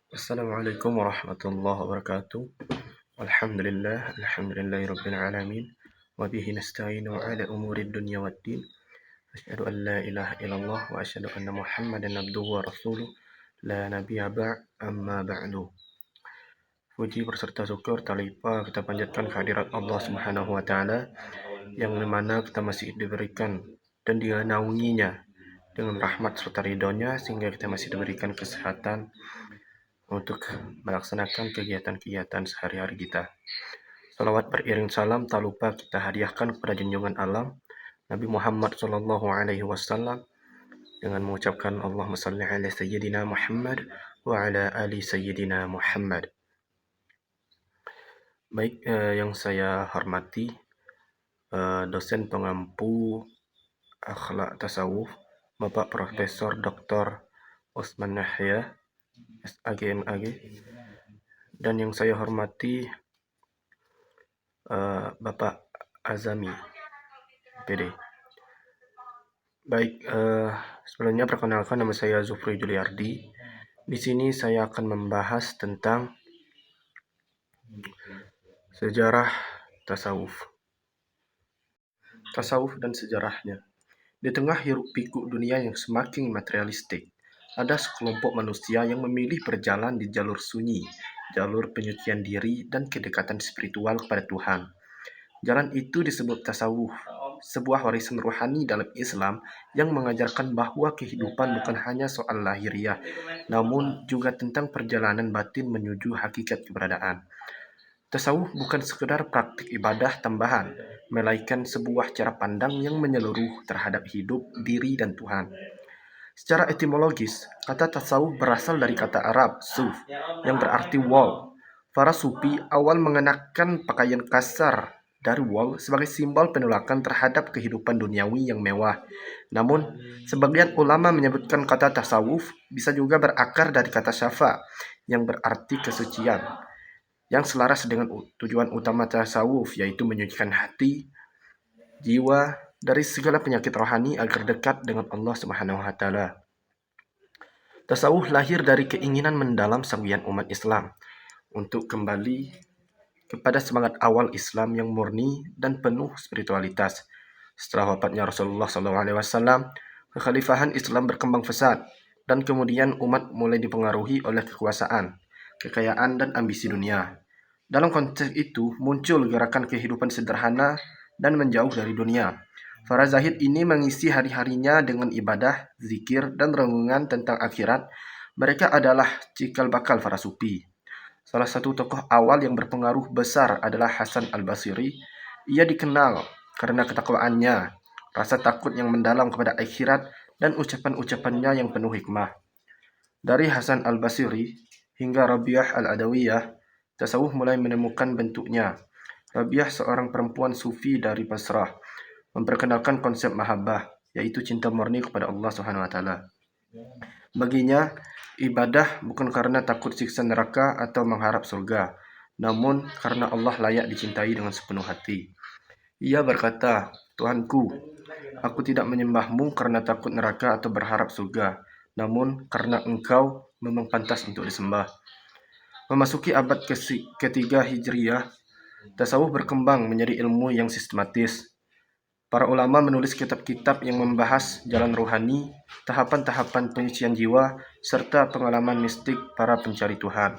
Assalamualaikum warahmatullahi wabarakatuh. Alhamdulillahirabbil alamin. Wa bihi nasta'inu ala umuri dunya waddin. Asyhadu an la ilaha illallah wa asyhadu anna Muhammadan abduhu wa rasuluh. La nabiyya amma ba'du. Puji berserta syukur tak lupa kita panjatkan kehadirat Allah Subhanahu wa taala yang mana kita masih diberikan dan dinaunginya dengan rahmat serta ridhonya sehingga kita masih diberikan kesehatan untuk melaksanakan kegiatan-kegiatan sehari-hari kita. Salawat beriring salam tak lupa kita hadiahkan kepada junjungan alam Nabi Muhammad SAW dengan mengucapkan Allahumma salli ala Sayyidina Muhammad wa ala ali Sayyidina Muhammad. Baik, yang saya hormati dosen pengampu akhlak tasawuf Bapak Profesor Dr. Osman Yahya SAGMAG, dan yang saya hormati Bapak Azami PD. Baik, sebelumnya perkenalkan, nama saya Zufri Juliardi. Di sini saya akan membahas tentang sejarah tasawuf. Tasawuf dan sejarahnya. Di tengah hiruk-pikuk dunia yang semakin materialistik, ada sekelompok manusia yang memilih berjalan di jalur sunyi, jalur penyucian diri dan kedekatan spiritual kepada Tuhan. Jalan itu disebut tasawuf, sebuah warisan rohani dalam Islam yang mengajarkan bahwa kehidupan bukan hanya soal lahiriah, namun juga tentang perjalanan batin menuju hakikat keberadaan. Tasawuf bukan sekedar praktik ibadah tambahan, melainkan sebuah cara pandang yang menyeluruh terhadap hidup, diri, dan Tuhan. Secara etimologis, kata tasawuf berasal dari kata Arab, suf, yang berarti wol. Para sufi awal mengenakan pakaian kasar dari wol sebagai simbol penolakan terhadap kehidupan duniawi yang mewah. Namun, sebagian ulama menyebutkan kata tasawuf bisa juga berakar dari kata syafa, yang berarti kesucian, yang selaras dengan tujuan utama tasawuf, yaitu menyucikan hati, jiwa dari segala penyakit rohani agar dekat dengan Allah Subhanahu wa taala. Tasawuf lahir dari keinginan mendalam sebagian umat Islam untuk kembali kepada semangat awal Islam yang murni dan penuh spiritualitas. Setelah wafatnya Rasulullah SAW, kekhalifahan Islam berkembang pesat, dan kemudian umat mulai dipengaruhi oleh kekuasaan, kekayaan, dan ambisi dunia. Dalam konteks itu, muncul gerakan kehidupan sederhana dan menjauh dari dunia. Para zahid ini mengisi hari-harinya dengan ibadah, zikir, dan renungan tentang akhirat. Mereka adalah cikal bakal para sufi. Salah satu tokoh awal yang berpengaruh besar adalah Hasan al-Basri. Ia dikenal karena ketakwaannya, rasa takut yang mendalam kepada akhirat, dan ucapan-ucapannya yang penuh hikmah. Dari Hasan al-Basri hingga Rabi'ah al-Adawiyah, tasawuf mulai menemukan bentuknya. Rabi'ah seorang perempuan sufi dari Basrah, memperkenalkan konsep mahabbah, yaitu cinta murni kepada Allah Subhanahu wa taala. Baginya, ibadah bukan karena takut siksa neraka atau mengharap surga, namun karena Allah layak dicintai dengan sepenuh hati. Ia berkata, "Tuhanku, aku tidak menyembahmu karena takut neraka atau berharap surga, namun karena Engkau memang pantas untuk disembah." Memasuki abad ketiga Hijriyah, tasawuf berkembang menjadi ilmu yang sistematis. Para ulama menulis kitab-kitab yang membahas jalan rohani, tahapan-tahapan penyucian jiwa, serta pengalaman mistik para pencari Tuhan.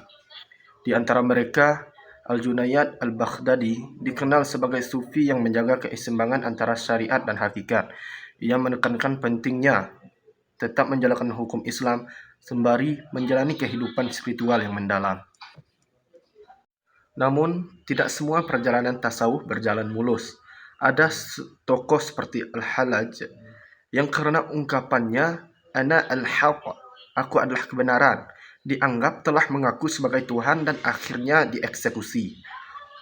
Di antara mereka, Al-Junayyad Al-Baghdadi dikenal sebagai sufi yang menjaga keseimbangan antara syariat dan hakikat. Ia menekankan pentingnya tetap menjalankan hukum Islam sembari menjalani kehidupan spiritual yang mendalam. Namun, tidak semua perjalanan tasawuf berjalan mulus. Ada tokoh seperti Al-Hallaj yang karena ungkapannya "Ana al-haq", aku adalah kebenaran, dianggap telah mengaku sebagai Tuhan dan akhirnya dieksekusi.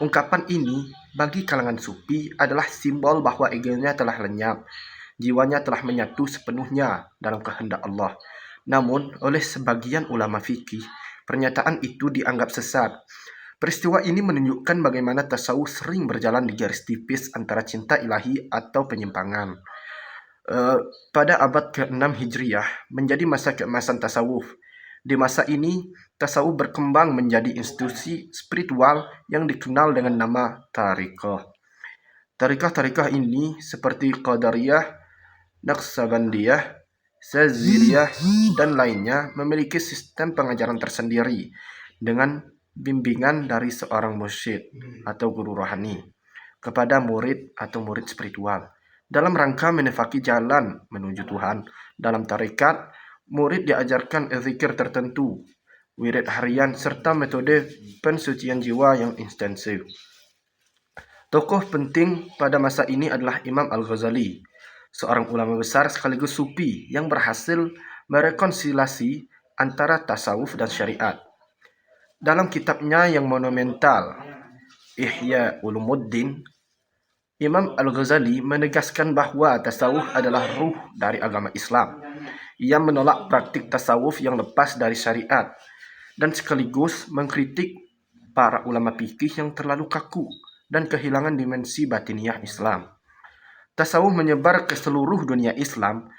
Ungkapan ini bagi kalangan sufi adalah simbol bahwa egonya telah lenyap, jiwanya telah menyatu sepenuhnya dalam kehendak Allah. Namun, oleh sebagian ulama fikih, pernyataan itu dianggap sesat. Peristiwa ini menunjukkan bagaimana tasawuf sering berjalan di garis tipis antara cinta ilahi atau penyimpangan. Pada abad ke-6 Hijriyah menjadi masa keemasan tasawuf. Di masa ini, tasawuf berkembang menjadi institusi spiritual yang dikenal dengan nama tarikah. Tarikah-tarikah ini seperti Qadariyah, Naqsabandiyah, Saziliyah, dan lainnya memiliki sistem pengajaran tersendiri dengan bimbingan dari seorang mursyid atau guru rohani kepada murid atau murid spiritual. Dalam rangka menepaki jalan menuju Tuhan, dalam tarekat, murid diajarkan zikir tertentu, wirid harian, serta metode pensucian jiwa yang intensif. Tokoh penting pada masa ini adalah Imam Al-Ghazali, seorang ulama besar sekaligus sufi yang berhasil merekonsiliasi antara tasawuf dan syariat. Dalam kitabnya yang monumental, Ihya Ulumuddin, Imam Al-Ghazali menegaskan bahwa tasawuf adalah ruh dari agama Islam. Ia menolak praktik tasawuf yang lepas dari syariat dan sekaligus mengkritik para ulama fikih yang terlalu kaku dan kehilangan dimensi batiniah Islam. Tasawuf menyebar ke seluruh dunia Islam.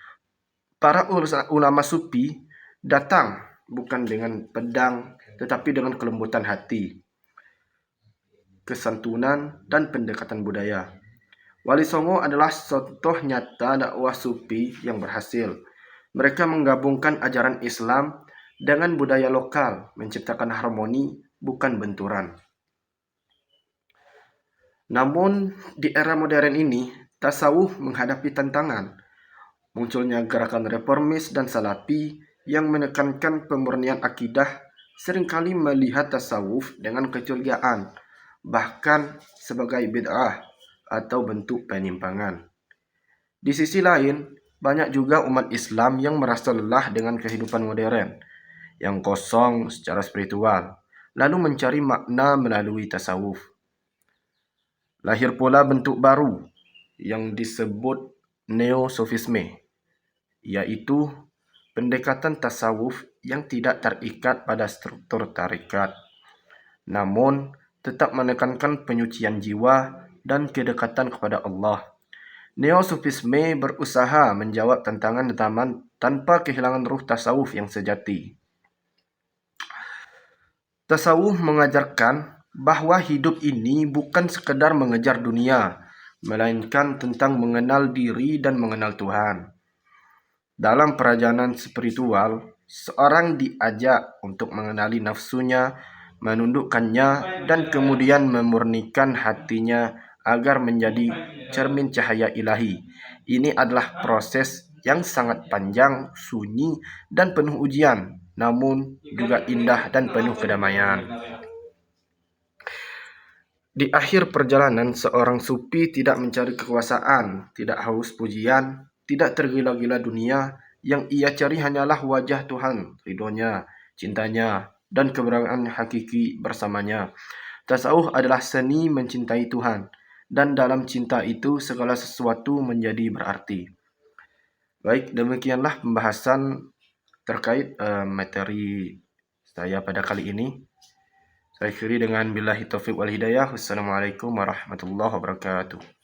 Para ulama sufi datang bukan dengan pedang, tetapi dengan kelembutan hati, kesantunan, dan pendekatan budaya. Wali Songo adalah contoh nyata dakwah sufi yang berhasil. Mereka menggabungkan ajaran Islam dengan budaya lokal, menciptakan harmoni, bukan benturan. Namun, di era modern ini, tasawuf menghadapi tantangan. Munculnya gerakan reformis dan salafi yang menekankan pemurnian akidah seringkali melihat tasawuf dengan kecurigaan, bahkan sebagai bid'ah atau bentuk penyimpangan. Di sisi lain, banyak juga umat Islam yang merasa lelah dengan kehidupan modern, yang kosong secara spiritual, lalu mencari makna melalui tasawuf. Lahir pula bentuk baru yang disebut Neo-Sufisme, yaitu pendekatan tasawuf yang tidak terikat pada struktur tarikat, namun tetap menekankan penyucian jiwa dan kedekatan kepada Allah. Neo-Sufisme berusaha menjawab tantangan zaman tanpa kehilangan ruh tasawuf yang sejati. Tasawuf mengajarkan bahwa hidup ini bukan sekedar mengejar dunia, melainkan tentang mengenal diri dan mengenal Tuhan. Dalam perjalanan spiritual, seorang diajak untuk mengenali nafsunya, menundukkannya, dan kemudian memurnikan hatinya agar menjadi cermin cahaya ilahi. Ini adalah proses yang sangat panjang, sunyi, dan penuh ujian, namun juga indah dan penuh kedamaian. Di akhir perjalanan, seorang sufi tidak mencari kekuasaan, tidak haus pujian, tidak tergila-gila dunia. Yang ia cari hanyalah wajah Tuhan, ridhonya, cintanya, dan keberadaan hakiki bersamanya. Tasawuf adalah seni mencintai Tuhan, dan dalam cinta itu segala sesuatu menjadi berarti. Baik, demikianlah pembahasan terkait materi saya pada kali ini. Saya akhiri dengan billahi taufiq wal hidayah. Wassalamualaikum warahmatullahi wabarakatuh.